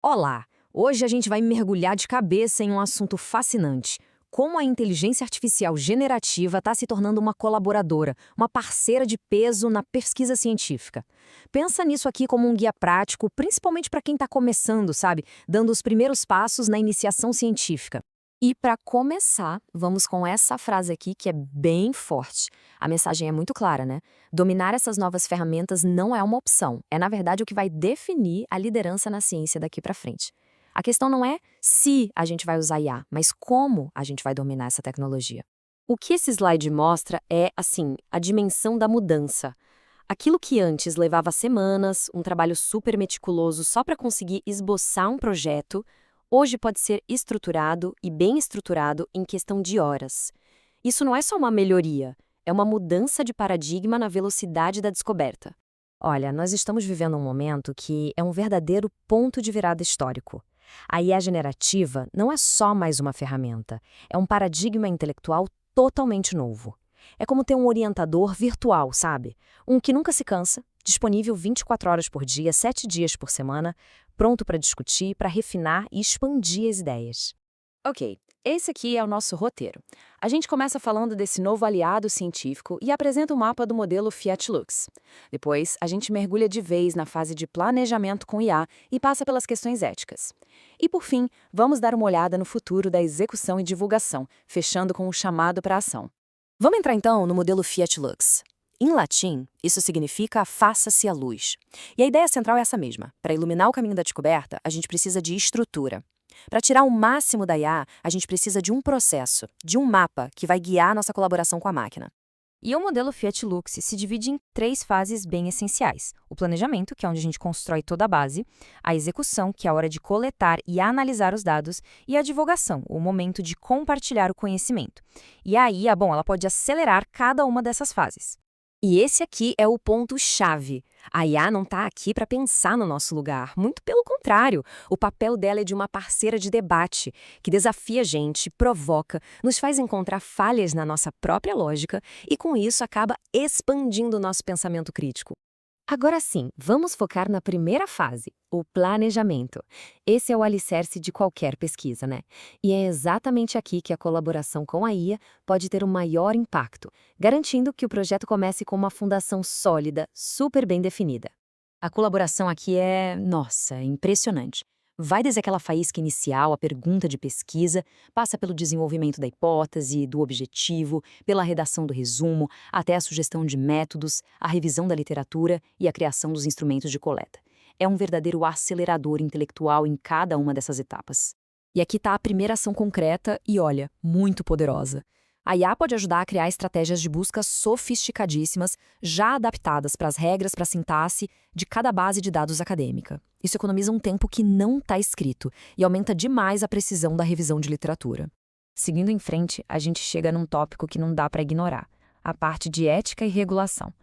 Olá! Hoje a gente vai mergulhar de cabeça em um assunto fascinante. Como a inteligência artificial generativa está se tornando uma colaboradora, uma parceira de peso na pesquisa científica. Pensa nisso aqui como um guia prático, principalmente para quem está começando, sabe? Dando os primeiros passos na iniciação científica. E para começar, vamos com essa frase aqui que é bem forte. A mensagem é muito clara, né? Dominar essas novas ferramentas não é uma opção, é na verdade o que vai definir a liderança na ciência daqui para frente. A questão não é se a gente vai usar IA, mas como a gente vai dominar essa tecnologia. O que esse slide mostra é, assim, a dimensão da mudança. Aquilo que antes levava semanas, um trabalho super meticuloso só para conseguir esboçar um projeto, hoje pode ser estruturado e bem estruturado em questão de horas. Isso não é só uma melhoria, é uma mudança de paradigma na velocidade da descoberta. Olha, nós estamos vivendo um momento que é um verdadeiro ponto de virada histórico. A IA generativa não é só mais uma ferramenta, é um paradigma intelectual totalmente novo. É como ter um orientador virtual, sabe? Um que nunca se cansa, disponível 24 horas por dia, 7 dias por semana, pronto para discutir, para refinar e expandir as ideias. Ok, esse aqui é o nosso roteiro. A gente começa falando desse novo aliado científico e apresenta o mapa do modelo Fiat Lux. Depois, a gente mergulha de vez na fase de planejamento com IA e passa pelas questões éticas. E por fim, vamos dar uma olhada no futuro da execução e divulgação, fechando com o chamado para a ação. Vamos entrar então no modelo Fiat Lux. Em latim, isso significa faça-se a luz. E a ideia central é essa mesma. Para iluminar o caminho da descoberta, a gente precisa de estrutura. Para tirar o máximo da IA, a gente precisa de um processo, de um mapa que vai guiar nossa colaboração com a máquina. E o modelo Fiat Lux se divide em 3 fases bem essenciais. O planejamento, que é onde a gente constrói toda a base, a execução, que é a hora de coletar e analisar os dados, e a divulgação, o momento de compartilhar o conhecimento. E a IA, bom, ela pode acelerar cada uma dessas fases. E esse aqui é o ponto-chave. A IA não está aqui para pensar no nosso lugar, muito pelo contrário. O papel dela é de uma parceira de debate, que desafia a gente, provoca, nos faz encontrar falhas na nossa própria lógica e, com isso, acaba expandindo o nosso pensamento crítico. Agora sim, vamos focar na primeira fase, o planejamento. Esse é o alicerce de qualquer pesquisa, né? E é exatamente aqui que a colaboração com a IA pode ter o maior impacto, garantindo que o projeto comece com uma fundação sólida, super bem definida. A colaboração aqui é, nossa, impressionante. Vai desde aquela faísca inicial, a pergunta de pesquisa, passa pelo desenvolvimento da hipótese, do objetivo, pela redação do resumo, até a sugestão de métodos, a revisão da literatura e a criação dos instrumentos de coleta. É um verdadeiro acelerador intelectual em cada uma dessas etapas. E aqui está a primeira ação concreta e, olha, muito poderosa. A IA pode ajudar a criar estratégias de busca sofisticadíssimas, já adaptadas para as regras para a sintaxe de cada base de dados acadêmica. Isso economiza um tempo que não está escrito e aumenta demais a precisão da revisão de literatura. Seguindo em frente, a gente chega num tópico que não dá para ignorar, a parte de ética e regulação.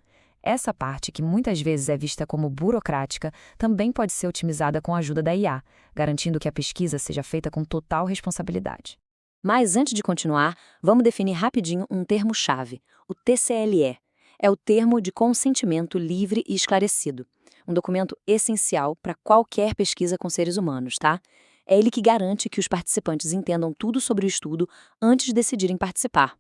Essa parte, que muitas vezes é vista como burocrática, também pode ser otimizada com a ajuda da IA, garantindo que a pesquisa seja feita com total responsabilidade. Mas antes de continuar, vamos definir rapidinho um termo-chave, o TCLE. É o termo de consentimento livre e esclarecido, um documento essencial para qualquer pesquisa com seres humanos, tá? É ele que garante que os participantes entendam tudo sobre o estudo antes de decidirem participar.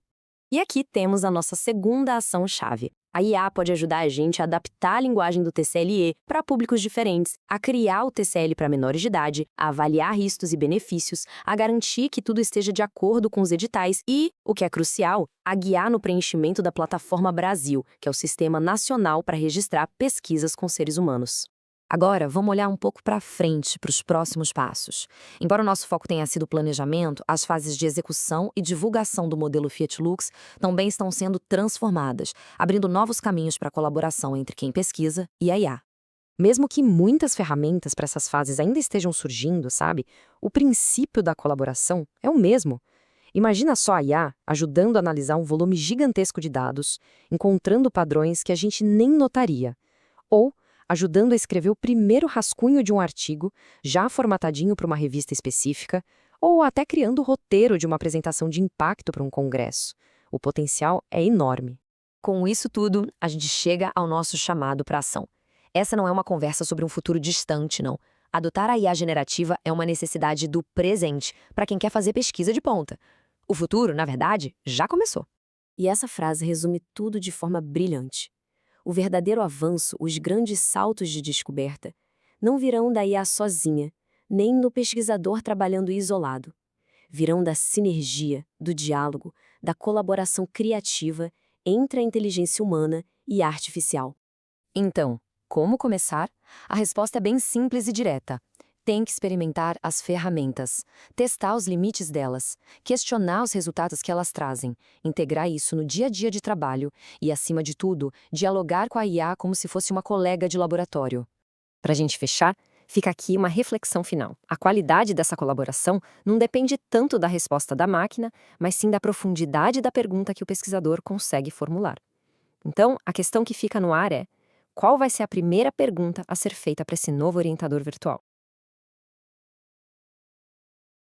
E aqui temos a nossa segunda ação-chave. A IA pode ajudar a gente a adaptar a linguagem do TCLE para públicos diferentes, a criar o TCL para menores de idade, a avaliar riscos e benefícios, a garantir que tudo esteja de acordo com os editais e, o que é crucial, a guiar no preenchimento da Plataforma Brasil, que é o Sistema Nacional para registrar pesquisas com seres humanos. Agora, vamos olhar um pouco para frente, para os próximos passos. Embora o nosso foco tenha sido o planejamento, as fases de execução e divulgação do modelo Fiat Lux também estão sendo transformadas, abrindo novos caminhos para a colaboração entre quem pesquisa e a IA. Mesmo que muitas ferramentas para essas fases ainda estejam surgindo, sabe? O princípio da colaboração é o mesmo. Imagina só a IA ajudando a analisar um volume gigantesco de dados, encontrando padrões que a gente nem notaria. Ou ajudando a escrever o primeiro rascunho de um artigo, já formatadinho para uma revista específica, ou até criando o roteiro de uma apresentação de impacto para um congresso. O potencial é enorme. Com isso tudo, a gente chega ao nosso chamado para ação. Essa não é uma conversa sobre um futuro distante, não. Adotar a IA generativa é uma necessidade do presente para quem quer fazer pesquisa de ponta. O futuro, na verdade, já começou. E essa frase resume tudo de forma brilhante. O verdadeiro avanço, os grandes saltos de descoberta, não virão da IA sozinha, nem do pesquisador trabalhando isolado. Virão da sinergia, do diálogo, da colaboração criativa entre a inteligência humana e a artificial. Então, como começar? A resposta é bem simples e direta. Tem que experimentar as ferramentas, testar os limites delas, questionar os resultados que elas trazem, integrar isso no dia a dia de trabalho e, acima de tudo, dialogar com a IA como se fosse uma colega de laboratório. Para a gente fechar, fica aqui uma reflexão final. A qualidade dessa colaboração não depende tanto da resposta da máquina, mas sim da profundidade da pergunta que o pesquisador consegue formular. Então, a questão que fica no ar é: qual vai ser a primeira pergunta a ser feita para esse novo orientador virtual?